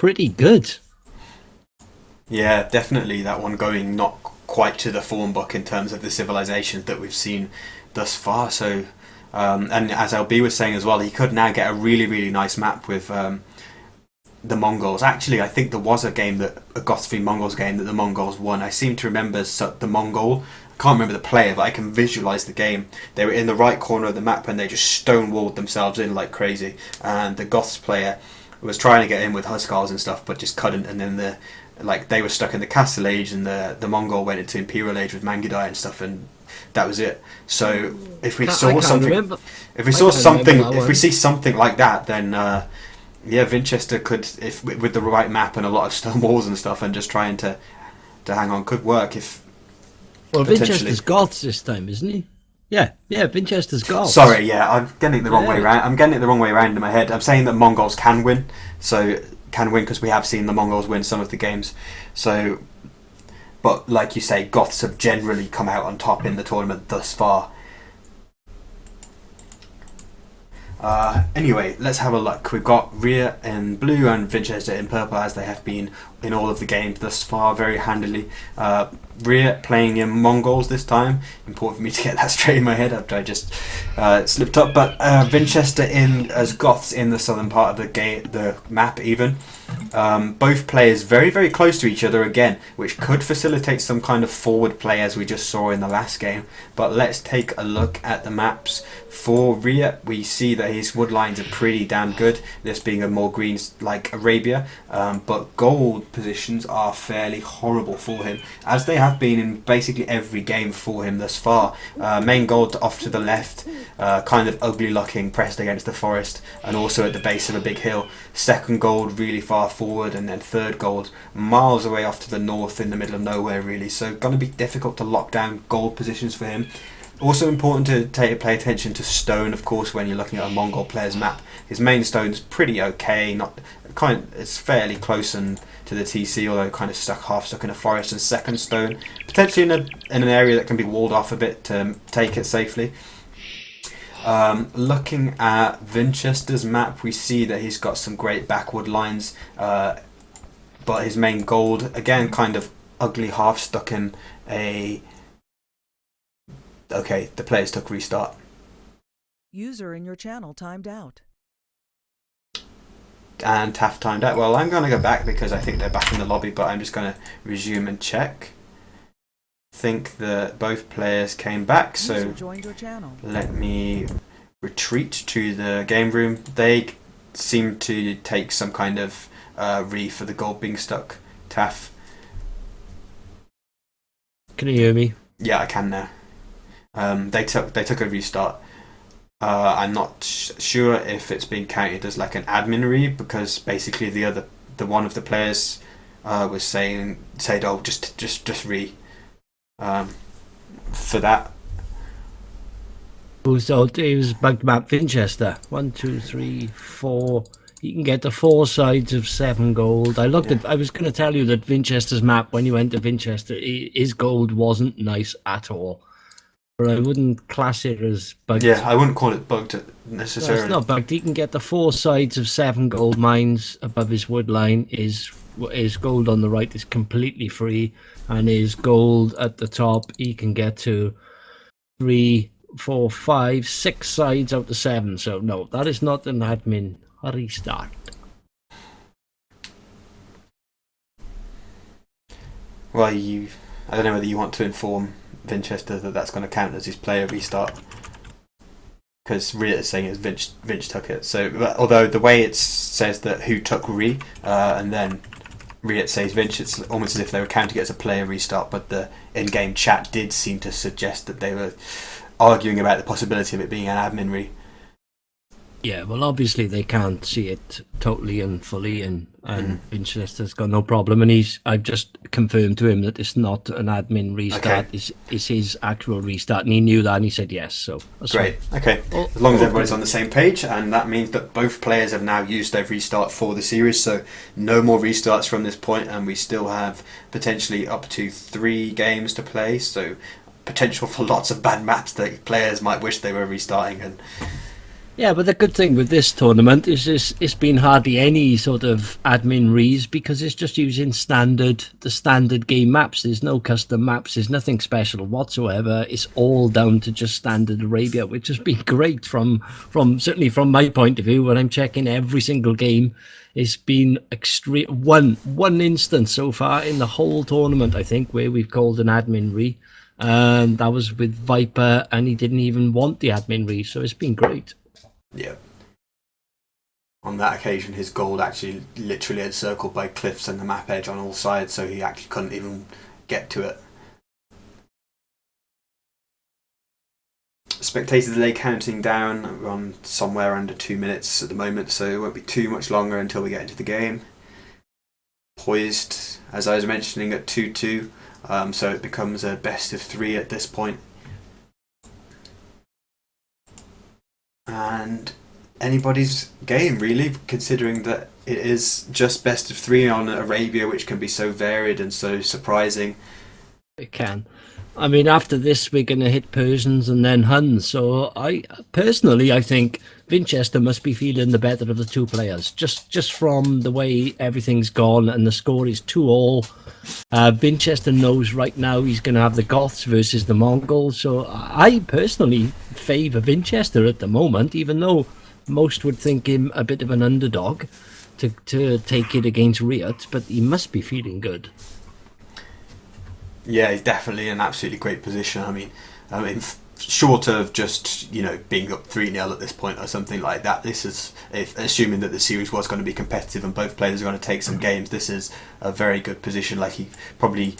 pretty good. Yeah, definitely that one going not quite to the form book in terms of the civilizations that we've seen thus far. So, and as LB was saying as well, he could now get a really, really nice map with the Mongols. Actually, I think there was a Goths v Mongols game that the Mongols won. I seem to remember the Mongol. I can't remember the player, but I can visualize the game. They were in the right corner of the map and they just stonewalled themselves in like crazy. And the Goths player was trying to get in with Huskars and stuff, but just couldn't. And then they were stuck in the Castle Age, and the Mongol went into Imperial Age with Mangudai and stuff, and that was it. So if we saw something, Remember. if we I saw can't remember something, that if we one. see something like that, then yeah, Winchester could, if with the right map and a lot of stone walls and stuff, and just trying to hang on, could work if Well, potentially. Winchester's Goths this time, isn't he? Yeah, Winchester's Goths. Sorry, yeah, I'm getting it the wrong way Yeah. around. I'm getting it the wrong way around in my head. I'm saying that Mongols can win, so can win because we have seen the Mongols win some of the games. So, but like you say, Goths have generally come out on top in the tournament thus far. Anyway, let's have a look. We've got Rhea in blue and Winchester in purple, as they have been in all of the games thus far, very handily. Rhea playing in Mongols this time. Important for me to get that straight in my head after I just slipped up. But Winchester in as Goths in the southern part of the map even. Both players very, very close to each other again, which could facilitate some kind of forward play as we just saw in the last game. But let's take a look at the maps. For Rhea, we see that his wood lines are pretty damn good, this being a more green like Arabia, but gold positions are fairly horrible for him, as they have been in basically every game for him thus far. Main gold off to the left, kind of ugly looking, pressed against the forest, and also at the base of a big hill. Second gold really far forward, and then third gold miles away off to the north in the middle of nowhere really, so going to be difficult to lock down gold positions for him. Also important to pay attention to stone, of course, when you're looking at a Mongol player's map. His main stone's pretty okay, it's fairly close and to the TC, although kind of half stuck in a forest. And second stone, potentially in an area that can be walled off a bit to take it safely. Looking at Winchester's map, we see that he's got some great backwood lines, but his main gold, again, kind of ugly half stuck in a... Okay, the players took restart. User in your channel timed out. And Taft timed out. Well, I'm going to go back because I think they're back in the lobby, but I'm just going to resume and check. Think that both players came back, so User joined your channel. let me retreat to the game room. They seem to take some kind of re for the gold being stuck. Taff. Can you hear me? Yeah, I can now. They took a restart. I'm not sure if it's being counted as like an admin read, because basically the one of the players was said, oh, just re for that. So it was bugged map Winchester. 1, 2, 3, 4. You can get the 4 sides of 7 gold. I looked at. I was going to tell you that Winchester's map, when you went to Winchester, his gold wasn't nice at all. But I wouldn't class it as bugged. Yeah, I wouldn't call it bugged No, necessarily. it's not bugged. He can get the 4 sides of 7 gold mines above his wood line. His gold on the right is completely free, and his gold at the top he can get to 3, 4, 5, 6 sides out of 7. So no, that is not an admin restart. Well, I don't know whether you want to inform Winchester that that's going to count as his player restart, because RiuT is saying it's Vinch took it. So, although the way it says that who took and then RiuT says Vinch, it's almost as if they were counting it as a player restart. But the in-game chat did seem to suggest that they were arguing about the possibility of it being an admin re. Yeah, well, obviously they can't see it totally and fully, and Winchester's got no problem. And I've just confirmed to him that it's not an admin restart; Okay. it's his actual restart, and he knew that, and he said yes. So that's Great. fine. Okay. Oh, As long as oh, everybody's on the same page, and that means that both players have now used their restart for the series, so no more restarts from this point, and we still have potentially up to 3 games to play, so potential for lots of bad maps that players might wish they were restarting. And Yeah, but the good thing with this tournament is it's been hardly any sort of admin rees because it's just using the standard game maps. There's no custom maps. There's nothing special whatsoever. It's all down to just standard Arabia, which has been great from certainly from my point of view when I'm checking every single game. It's been extreme. One instance so far in the whole tournament, I think, where we've called an admin re. That was with Viper, and he didn't even want the admin re, so it's been great. Yeah. On that occasion, his gold actually literally encircled by cliffs and the map edge on all sides, so he actually couldn't even get to it. Spectator delay counting down. We're on somewhere under 2 minutes at the moment, so it won't be too much longer until we get into the game. Poised, as I was mentioning, at 2-2, so it becomes a best of 3 at this point. And anybody's game, really, considering that it is just best of 3 on Arabia, which can be so varied and so surprising. It can. I mean, after this, we're going to hit Persians and then Huns. So I think Winchester must be feeling the better of the two players, just from the way everything's gone and the score is 2-2. Winchester knows right now he's going to have the Goths versus the Mongols. So I personally favour Winchester at the moment, even though most would think him a bit of an underdog to take it against RiuT, but he must be feeling good. Yeah, he's definitely in an absolutely great position. I mean, short of just being up 3-0 at this point or something like that, this is, assuming that the series was going to be competitive and both players are going to take some games, this is a very good position. Like, he probably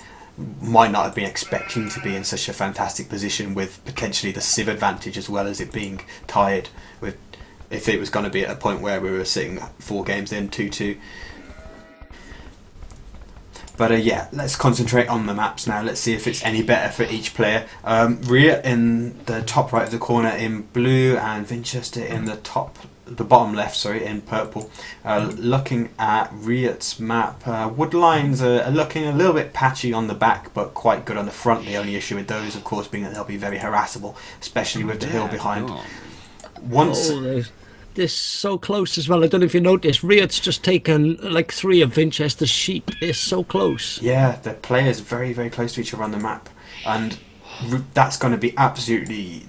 might not have been expecting to be in such a fantastic position with potentially the Civ advantage as well as it being tied with, if it was going to be at a point where we were sitting 4 games in 2-2. But yeah, let's concentrate on the maps now. Let's see if it's any better for each player. RiuT in the top right of the corner in blue, and Winchester in the bottom left, in purple. Looking at RiuT's map, wood lines are looking a little bit patchy on the back, but quite good on the front. The only issue with those, of course, being that they'll be very harassable, especially with the hill behind. They're so close as well. I don't know if you noticed, RiuT's just taken like 3 of Winchester's sheep. They're so close. Yeah, the players very, very close to each other on the map, and that's going to be absolutely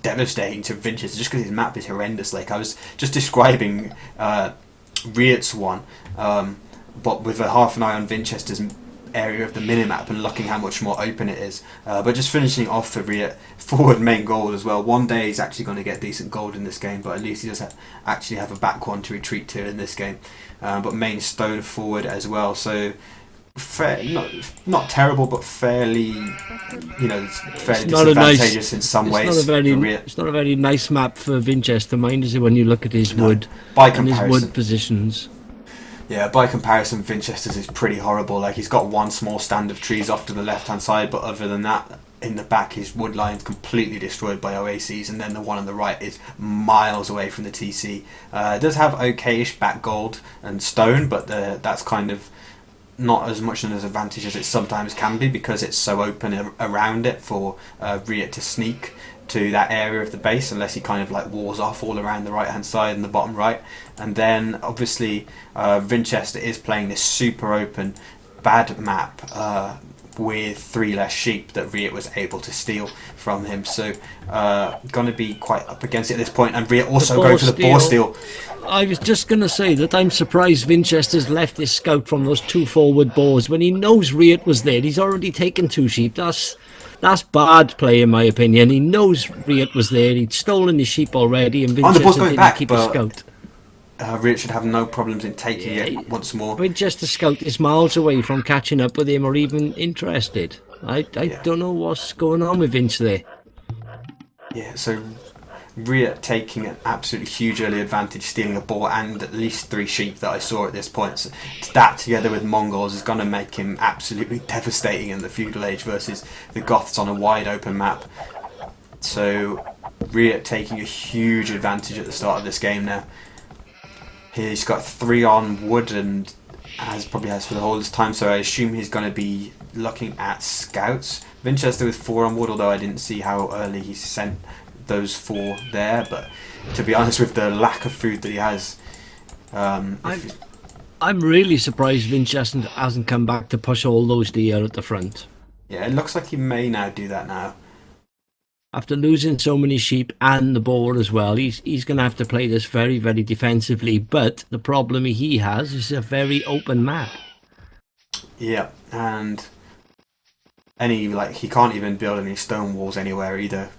devastating to Winchester just because his map is horrendous. Like, I was just describing RiuT's one, but with a half an eye on Winchester's area of the minimap and looking how much more open it is. But just finishing off for RiuT, forward main goal as well. One day he's actually going to get decent gold in this game, but at least he does actually have a back one to retreat to in this game. But main stone forward as well, so not terrible, but fairly disadvantageous in some ways. It's not a very nice map for Winchester, mind, is it, when you look at his wood and his wood positions. Yeah, by comparison, Winchester's is pretty horrible. Like, he's got one small stand of trees off to the left-hand side, but other than that, in the back, his wood line's completely destroyed by oases, and then the one on the right is miles away from the TC. It does have okayish back gold and stone, but that's kind of not as much an advantage as it sometimes can be because it's so open around it for RiuT to sneak to that area of the base, unless he kind of like walls off all around the right hand side and the bottom right. And then obviously Winchester is playing this super open bad map with 3 less sheep that RiuT was able to steal from him, so going to be quite up against it at this point. And RiuT also going for the boar steal. I was just going to say that I'm surprised Winchester's left his scout from those 2 forward boars when he knows RiuT was there. He's already taken 2 sheep. That's bad play, in my opinion. He knows RiuT was there. He'd stolen his sheep already, and Winchester didn't keep his scout. RiuT should have no problems in taking it once more. Winchester scout is miles away from catching up with him or even interested. I don't know what's going on with Vince there. Yeah, so RiuT taking an absolutely huge early advantage, stealing a boar and at least 3 sheep that I saw at this point. So that together with Mongols is going to make him absolutely devastating in the Feudal Age versus the Goths on a wide open map. So RiuT taking a huge advantage at the start of this game now. He's got 3 on wood and probably has for the whole of this time, so I assume he's going to be looking at scouts. Winchester with 4 on wood, although I didn't see how early he sent those 4 there. But to be honest, with the lack of food that he has, I'm really surprised Winchester hasn't come back to push all those deer at the front. yeah, it looks like he may now do that now. After losing so many sheep and the boar as well, he's going to have to play this very, very defensively. But the problem he has is a very open map. Yeah, and he can't even build any stone walls anywhere either.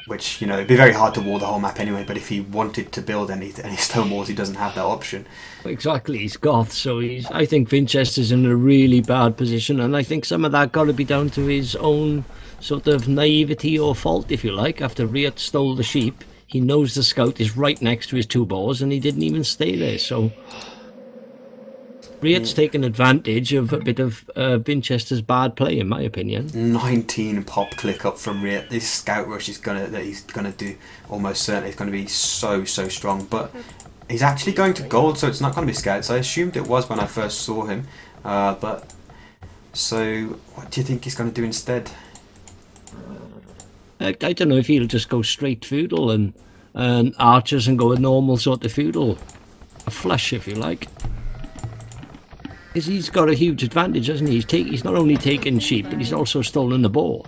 Which, you know, it'd be very hard to wall the whole map anyway, but if he wanted to build any stone walls, he doesn't have that option. Exactly, he's goth, so I think Winchester's in a really bad position, and I think some of that got to be down to his own sort of naivety or fault, if you like. After RiuT stole the sheep, he knows the scout is right next to his 2 boars, and he didn't even stay there, so RiuT's taken advantage of a bit of Winchester's bad play, in my opinion. 19 pop click up from RiuT. This scout rush he's gonna do almost certainly is going to be so strong, but he's actually going to gold, so it's not going to be scouts. I assumed it was when I first saw him, but so what do you think he's going to do instead? I don't know if he'll just go straight feudal and archers and go a normal sort of feudal, a flush if you like. Because he's got a huge advantage, hasn't he? He's not only taken sheep, but he's also stolen the boar.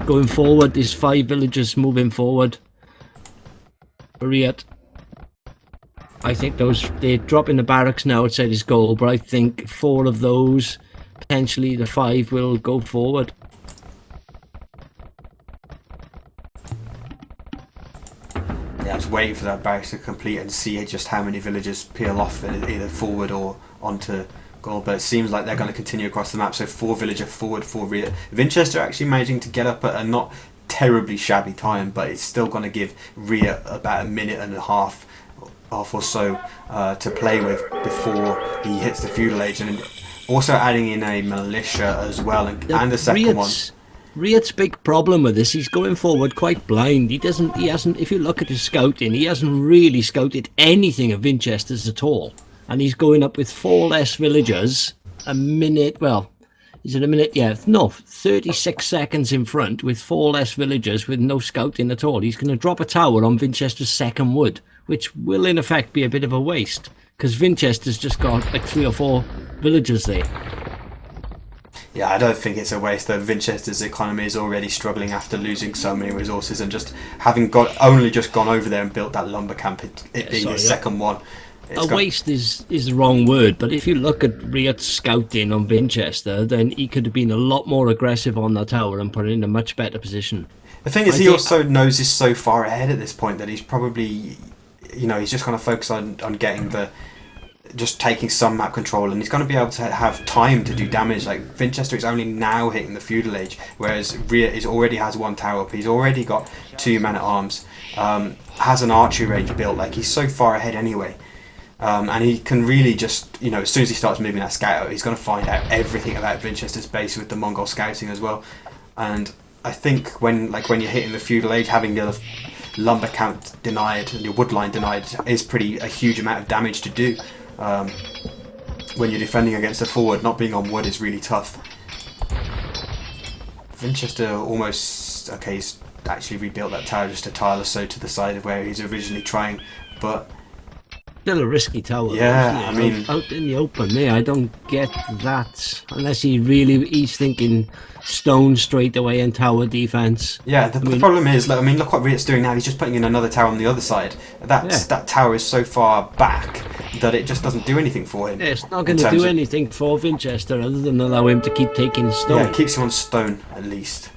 Going forward, there's 5 villagers moving forward. RiuT. I think they're dropping the barracks now outside his goal, but I think 4 of those, potentially the 5, will go forward. Yeah, I was waiting for that barracks to complete and see just how many villagers peel off either forward or onto goal, but it seems like they're going to continue across the map, so 4 villager forward, 4 RiuT. Winchester actually managing to get up at a not terribly shabby time, but it's still going to give RiuT about a minute and a half or so to play with before he hits the feudal age, and also adding in a militia as well, and the second one. RiuT's big problem with this, he's going forward quite blind. He hasn't, if you look at his scouting, he hasn't really scouted anything of Winchester's at all. And he's going up with 4 less villagers, a minute, well, is it a minute? Yeah, no, 36 seconds in front with 4 less villagers with no scouting at all. He's going to drop a tower on Winchester's second wood, which will in effect be a bit of a waste, because Winchester's just got like 3 or 4 villagers there. Yeah, I don't think it's a waste, though. Winchester's economy is already struggling after losing so many resources and just having only just gone over there and built that lumber camp, it being his second one. Waste is the wrong word, but if you look at RiuT's scouting on Winchester, then he could have been a lot more aggressive on that tower and put it in a much better position. The thing is, he also knows he's so far ahead at this point that he's probably, you know, he's just going to focus on getting just taking some map control, and he's going to be able to have time to do damage. Like, Winchester is only now hitting the feudal age, whereas RiuT already has 1 tower up. He's already got 2 men-at-arms, has an archery range built. Like, he's so far ahead anyway. And he can really just, you know, as soon as he starts moving that scout out, he's going to find out everything about Winchester's base with the Mongol scouting as well. And I think when you're hitting the feudal age, having the other lumber count denied and your wood line denied is a huge amount of damage to do. When you're defending against a forward, not being on wood is really tough. Winchester he's actually rebuilt that tower just a tile or so to the side of where he's originally trying, but still a risky tower. Yeah, I mean, out in the open there, I don't get that unless he's thinking stone straight away and tower defense. Yeah, the problem is, look what RiuT's doing now. He's just putting in another tower on the other side. That tower is so far back that it just doesn't do anything for him. Yeah, it's not going to do anything for Winchester other than allow him to keep taking stone. Yeah, it keeps him on stone at least.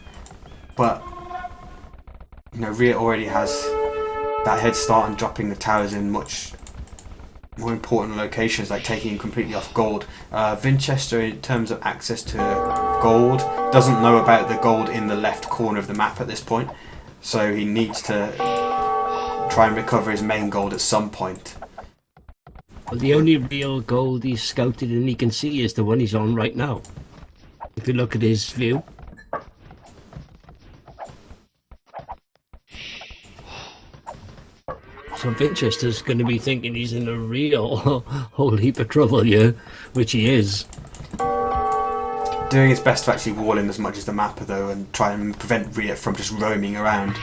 But you know, RiuT already has that head start on dropping the towers in much more important locations, like taking him completely off gold. Winchester, in terms of access to gold, doesn't know about the gold in the left corner of the map at this point, so he needs to try and recover his main gold at some point. Well, the only real gold he's scouted and he can see is the one he's on right now. If you look at his view. So Winchester's going to be thinking he's in a real whole heap of trouble here, which he is. doing its best to actually wall in as much as the mapper though, and try and prevent RiuT from just roaming around.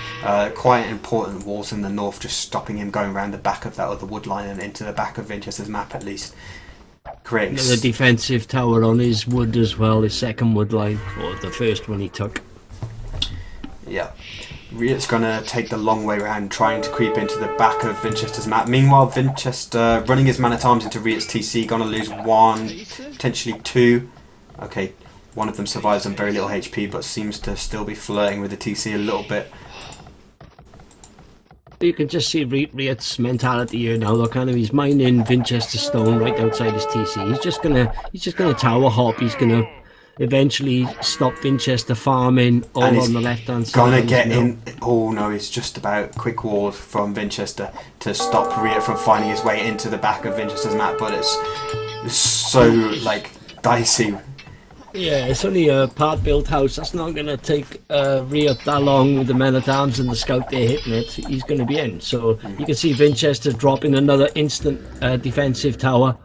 Quite important walls in the north, just stopping him going around the back of that other wood line and into the back of Vinchester's map at least. Creating The defensive tower on his wood as well, his second wood line, or the first one he took. Yeah. RiuT's going to take the long way around, trying to creep into the back of Vinchester's map. Meanwhile, Vinchester running his man-at-arms into RiuT's TC, going to lose 1, potentially 2. Okay, one of them survives on very little HP, but seems to still be flirting with the TC a little bit. You can just see RiuT's mentality here now. Look, kind of, he's mining Vinchester stone right outside his TC. He's just gonna tower hop. He's gonna eventually stop Vinchester farming all on the left hand side. Gonna get in. Oh no, it's just about quick walled from Vinchester to stop RiuT from finding his way into the back of Vinchester's map, but it's so like dicey. Yeah, it's only a part-built house. That's not going to take RiuT that long with the men-at-arms and the scout there hitting it. He's going to be in. So you can see Vinchester dropping another instant defensive tower.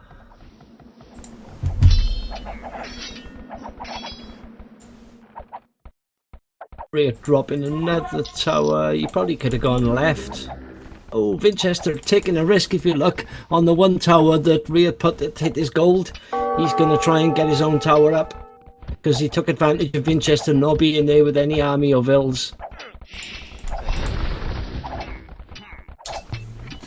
RiuT dropping another tower. He probably could have gone left. Oh, Vinchester taking a risk. If you look on the one tower that RiuT put that hit his gold, he's going to try and get his own tower up, because he took advantage of Vinchester not being there with any army or vills.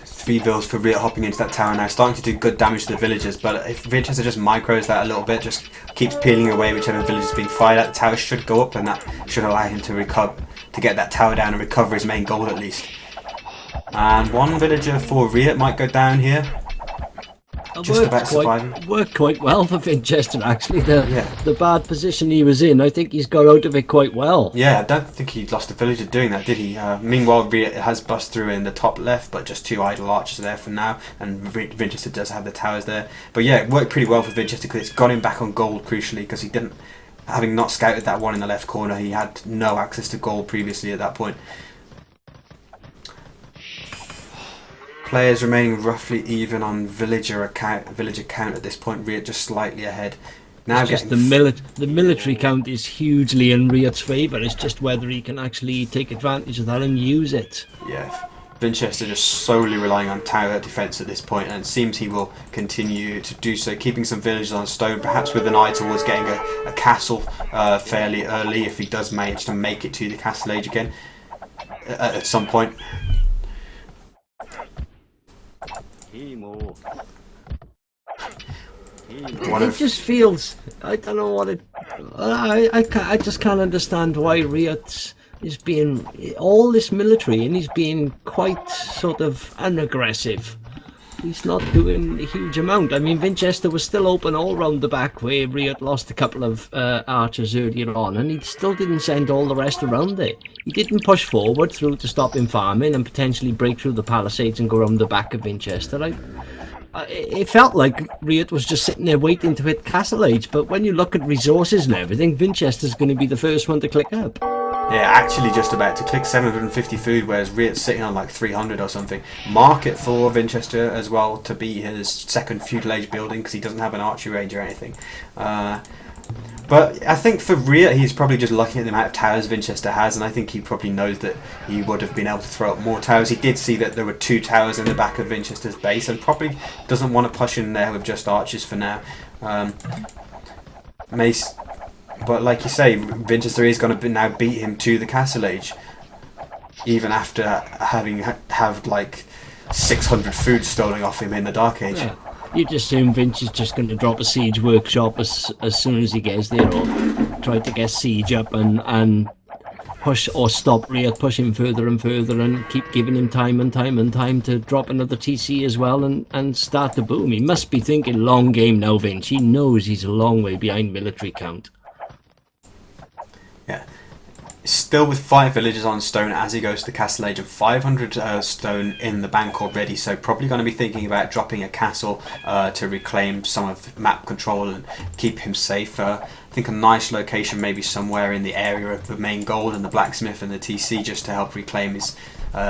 3 vills for RiuT hopping into that tower now, starting to do good damage to the villagers, but if Vinchester just micros that a little bit, just keeps peeling away whichever village is being fired at, the tower should go up, and that should allow him to recover, to get that tower down and recover his main goal at least. And 1 villager for RiuT might go down here. Just about surviving. Worked quite well for Vinchester, actually. The bad position he was in, I think he's got out of it quite well. Yeah, I don't think he lost a villager doing that, did he? Meanwhile, RiuT has bust through in the top left, but just 2 idle archers there for now, and Vinchester does have the towers there. But yeah, it worked pretty well for Vinchester, because it's got him back on gold, crucially, because he didn't, having not scouted that one in the left corner, he had no access to gold previously at that point. Players remaining roughly even on villager count at this point. RiuT just slightly ahead. Now it's just the military count is hugely in RiuT's favour. It's just whether he can actually take advantage of that and use it. Yeah, Vinchester just solely relying on tower defence at this point, and it seems he will continue to do so, keeping some villagers on stone, perhaps with an eye towards getting a castle fairly early if he does manage to make it to the castle age again at some point. It just feels, I don't know what it, I just can't understand why RiuT is being all this military, and he's being quite sort of unaggressive. He's not doing a huge amount. I mean, Vinchester was still open all round the back where RiuT lost a couple of archers earlier on, and he still didn't send all the rest around there. He didn't push forward through to stop him farming and potentially break through the palisades and go around the back of Vinchester. It felt like RiuT was just sitting there waiting to hit Castle Age, but when you look at resources and everything, Vinchester's going to be the first one to click up. Yeah, actually just about to click 750 food, whereas RiuT's sitting on like 300 or something. Market for Vinchester as well to be his second feudal age building, because he doesn't have an archery range or anything. But I think for RiuT, he's probably just looking at the amount of towers Vinchester has, and I think he probably knows that he would have been able to throw up more towers. He did see that there were 2 towers in the back of Vinchester's base, and probably doesn't want to push in there with just archers for now. But like you say, Vinchester is going to now beat him to the Castle Age, even after having have like 600 food stolen off him in the Dark Age. Yeah. You'd assume Vinch is just going to drop a siege workshop as soon as he gets there, or try to get siege up and push or stop RiuT pushing further and further, and keep giving him time and time to drop another TC as well and start the boom. He must be thinking long game now, Vinch. He knows he's a long way behind military count. Yeah. Still with 5 villagers on stone as he goes to the Castle Age, and 500 stone in the bank already, so probably going to be thinking about dropping a castle to reclaim some of map control and keep him safe. I think a nice location maybe somewhere in the area of the main gold and the blacksmith and the TC, just to help reclaim his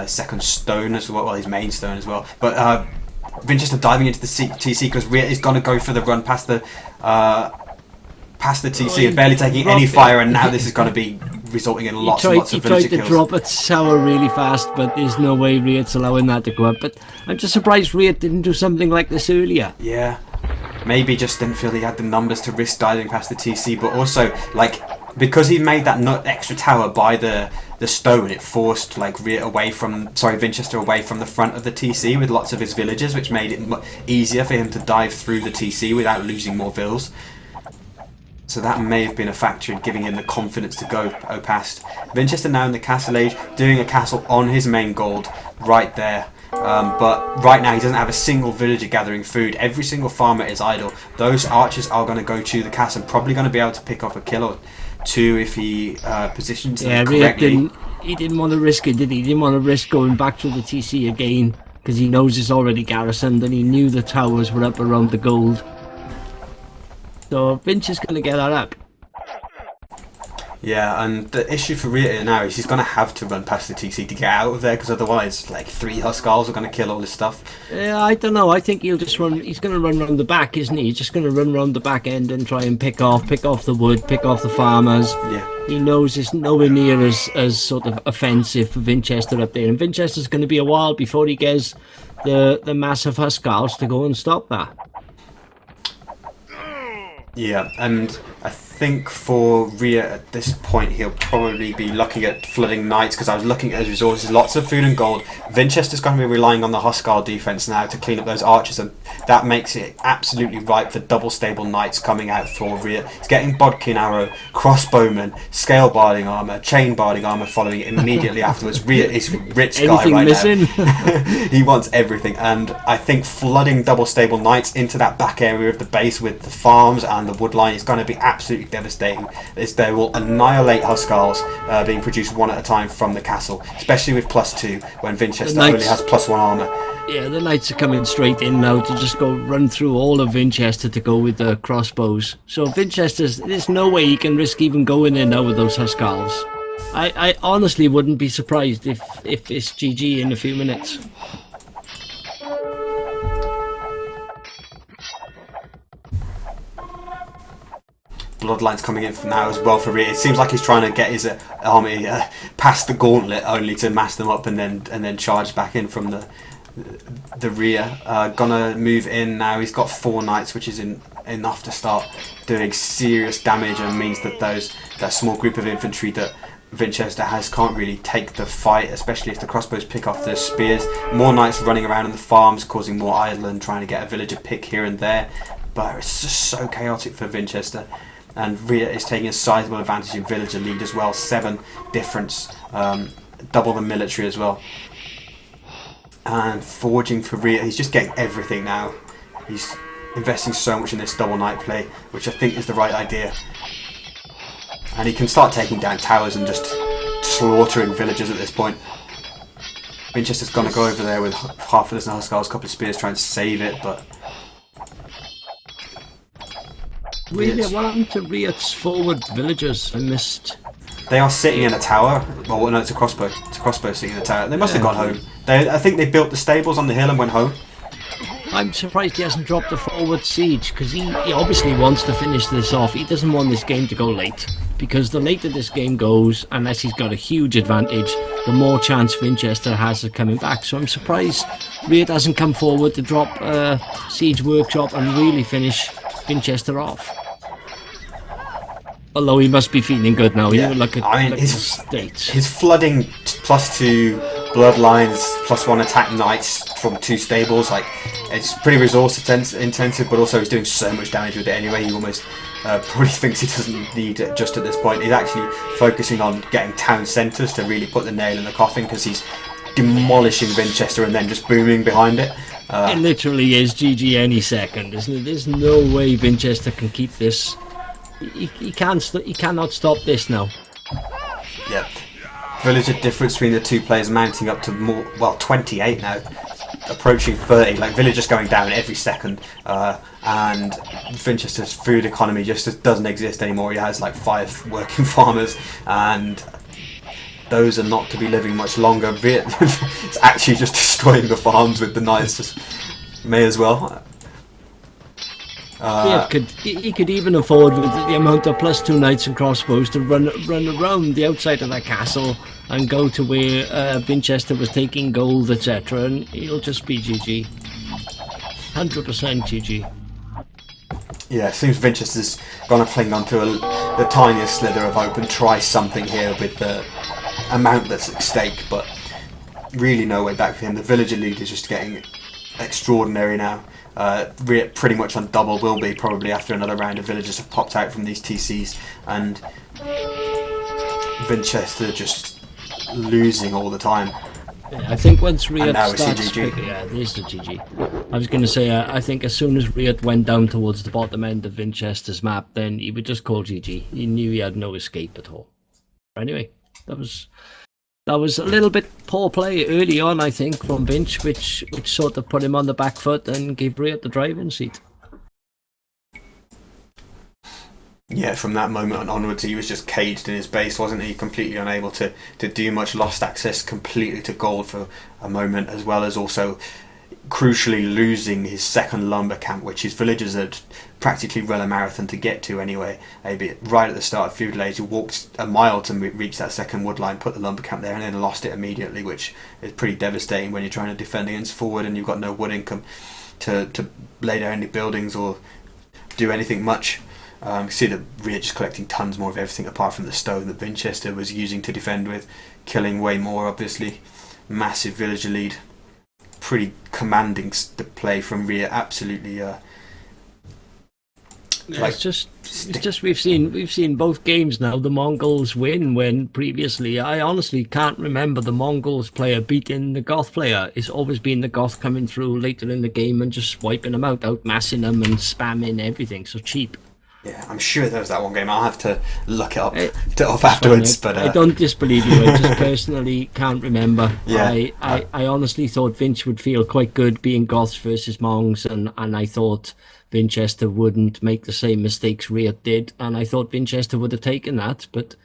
second stone as well, his main stone as well. But Vinchester diving into the TC because RiuT is going to go for the run past the past the TC and barely taking any fire, and now this is going to be resulting in lots and lots of villager kills. He tried to drop a tower really fast, but there's no way RiuT's allowing that to go up. But I'm just surprised RiuT didn't do something like this earlier. Yeah, maybe just didn't feel he had the numbers to risk diving past the TC, but also, like, because he made that extra tower by the stone, it forced like Winchester away from the front of the TC with lots of his villagers, which made it easier for him to dive through the TC without losing more vills. So that may have been a factor in giving him the confidence to go past. Winchester now in the castle age, doing a castle on his main gold right there. But right now he doesn't have a single villager gathering food. Every single farmer is idle. Those archers are going to go to the castle, probably going to be able to pick off a kill or two if he positions them correctly. He didn't want to risk it, did he? He didn't want to risk going back to the TC again because he knows it's already garrisoned and he knew the towers were up around the gold. So Vinch is going to get that up. Yeah, and the issue for RiuT now is he's going to have to run past the TC to get out of there, because otherwise, like, 3 Huskarls are going to kill all this stuff. Yeah, I don't know. I think he'll just run. He's going to run around the back, isn't he? He's just going to run around the back end and try and pick off the wood, pick off the farmers. Yeah. He knows it's nowhere near as sort of offensive for Winchester up there, and Winchester's going to be a while before he gets the massive Huskarls to go and stop that. Yeah, and I think for RiuT at this point he'll probably be looking at flooding knights, because I was looking at his resources, lots of food and gold. Winchester's going to be relying on the Huskar defense now to clean up those archers, and that makes it absolutely ripe for double stable knights coming out for RiuT. He's getting bodkin arrow, crossbowman, scale barding armor, chain barding armor following it immediately afterwards. RiuT is rich guy right missing? now. He wants everything, and I think flooding double stable knights into that back area of the base with the farms and the woodline is going to be absolutely devastating. They will annihilate Huskarls being produced one at a time from the castle, especially with +2 when Winchester only has +1 armor. Yeah, the knights are coming straight in now to just go run through all of Winchester to go with the crossbows. So there's no way he can risk even going in now with those Huskarls. I honestly wouldn't be surprised if it's GG in a few minutes. Bloodlines coming in now as well for RiuT. It seems like he's trying to get his army past the gauntlet, only to mass them up and then charge back in from the rear. Gonna move in now. He's got 4 knights, which is enough to start doing serious damage, and means that that small group of infantry that Winchester has can't really take the fight, especially if the crossbows pick off the spears. More knights running around in the farms, causing more idle and trying to get a villager pick here and there. But it's just so chaotic for Winchester. And RiuT is taking a sizable advantage in villager lead as well. 7 difference, double the military as well. And forging for RiuT, he's just getting everything now. He's investing so much in this double knight play, which I think is the right idea. And he can start taking down towers and just slaughtering villagers at this point. Winchester's going to go over there with half a dozen Huskarls, a couple of spears, trying to save it, but... Really, what happened to RiuT's forward villagers? I missed. They are sitting in a tower. Well, no, it's a crossbow. It's a crossbow sitting in a tower. They must have gone home. I think they built the stables on the hill and went home. I'm surprised he hasn't dropped a forward siege, because he obviously wants to finish this off. He doesn't want this game to go late, because the later this game goes, unless he's got a huge advantage, the more chance Winchester has of coming back. So I'm surprised RiuT hasn't come forward to drop a siege workshop and really finish Winchester off. Although he must be feeling good now. Yeah. Look at his state. His flooding +2 bloodlines, +1 attack knights from 2 stables. Like, it's pretty resource intensive, but also he's doing so much damage with it anyway. He almost probably thinks he doesn't need it just at this point. He's actually focusing on getting town centres to really put the nail in the coffin, because he's demolishing Winchester and then just booming behind it. It literally is GG any second, isn't it? There's no way Winchester can keep this. He cannot stop this now. Yep. Villager difference between the 2 players mounting up to 28 now, approaching 30. Like, villagers going down every second, and Winchester's food economy just doesn't exist anymore. He has like 5 working farmers, and those are not to be living much longer. It's actually just destroying the farms with the knights. Just may as well. He could even afford, with the amount of +2 knights and crossbows, to run around the outside of that castle and go to where Winchester was taking gold, etc. And he'll just be GG. 100% GG. Yeah, it seems Winchester's going to cling on to the tiniest slither of hope and try something here with the amount that's at stake, but really no way back for him. The villager lead is just getting extraordinary now. RiuT pretty much on double will be probably after another round of villagers have popped out from these TCs, and Winchester just losing all the time. Yeah, I think once RiuT now starts... Yeah, there's the GG. I was going to say, I think as soon as RiuT went down towards the bottom end of Winchester's map, then he would just call GG. He knew he had no escape at all. Anyway, that was a little bit poor play early on, I think, from Vinch, which sort of put him on the back foot and gave RiuT the driving seat. Yeah, from that moment onwards, he was just caged in his base, wasn't he? Completely unable to do much. Lost access completely to gold for a moment, as well as also crucially losing his second lumber camp, which his villagers had practically run a marathon to get to anyway. Right at the start of Feudal Age, he walked a mile to reach that second wood line, put the lumber camp there, and then lost it immediately, which is pretty devastating when you're trying to defend against forward and you've got no wood income to lay down any buildings or do anything much. You see that RiuT just collecting tons more of everything apart from the stone that Winchester was using to defend with, killing way more, obviously. Massive villager lead. Pretty commanding play from RiuT. Absolutely. It's just we've seen both games now. The Mongols win when previously I honestly can't remember the Mongols player beating the Goth player. It's always been the Goth coming through later in the game and just wiping them out, outmassing them and spamming everything. So cheap. Yeah, I'm sure there was that one game. I'll have to look it up, afterwards. But I don't disbelieve you. I just personally can't remember. Yeah, I honestly thought Vinch would feel quite good being Goths versus Mongs, and I thought Winchester wouldn't make the same mistakes RiuT did, and I thought Winchester would have taken that, but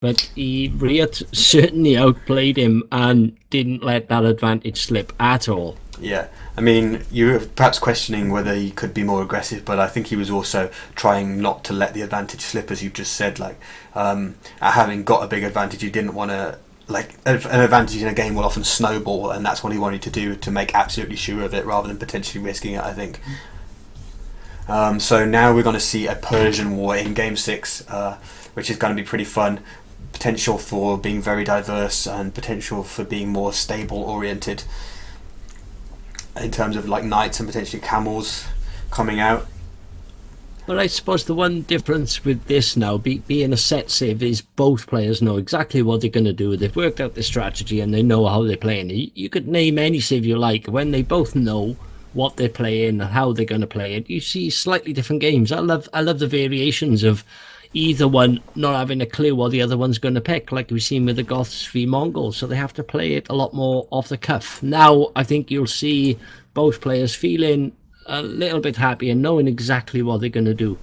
RiuT certainly outplayed him and didn't let that advantage slip at all. Yeah, I mean, you were perhaps questioning whether he could be more aggressive, but I think he was also trying not to let the advantage slip, as you just said. Like, having got a big advantage, he didn't want to. Like, an advantage in a game will often snowball, and that's what he wanted to do, to make absolutely sure of it, rather than potentially risking it, I think. So now we're going to see a Persian war in Game 6, which is going to be pretty fun. Potential for being very diverse and potential for being more stable oriented in terms of like knights and potentially camels coming out. But I suppose the one difference with this now, being a set civ, is both players know exactly what they're going to do. They've worked out the strategy and they know how they're playing. You could name any civ you like. When they both know what they're playing and how they're going to play it, you see slightly different games. I love the variations of either one not having a clue what the other one's going to pick, like we've seen with the Goths v Mongols, so they have to play it a lot more off the cuff. Now I think you'll see both players feeling a little bit happy and knowing exactly what they're going to do.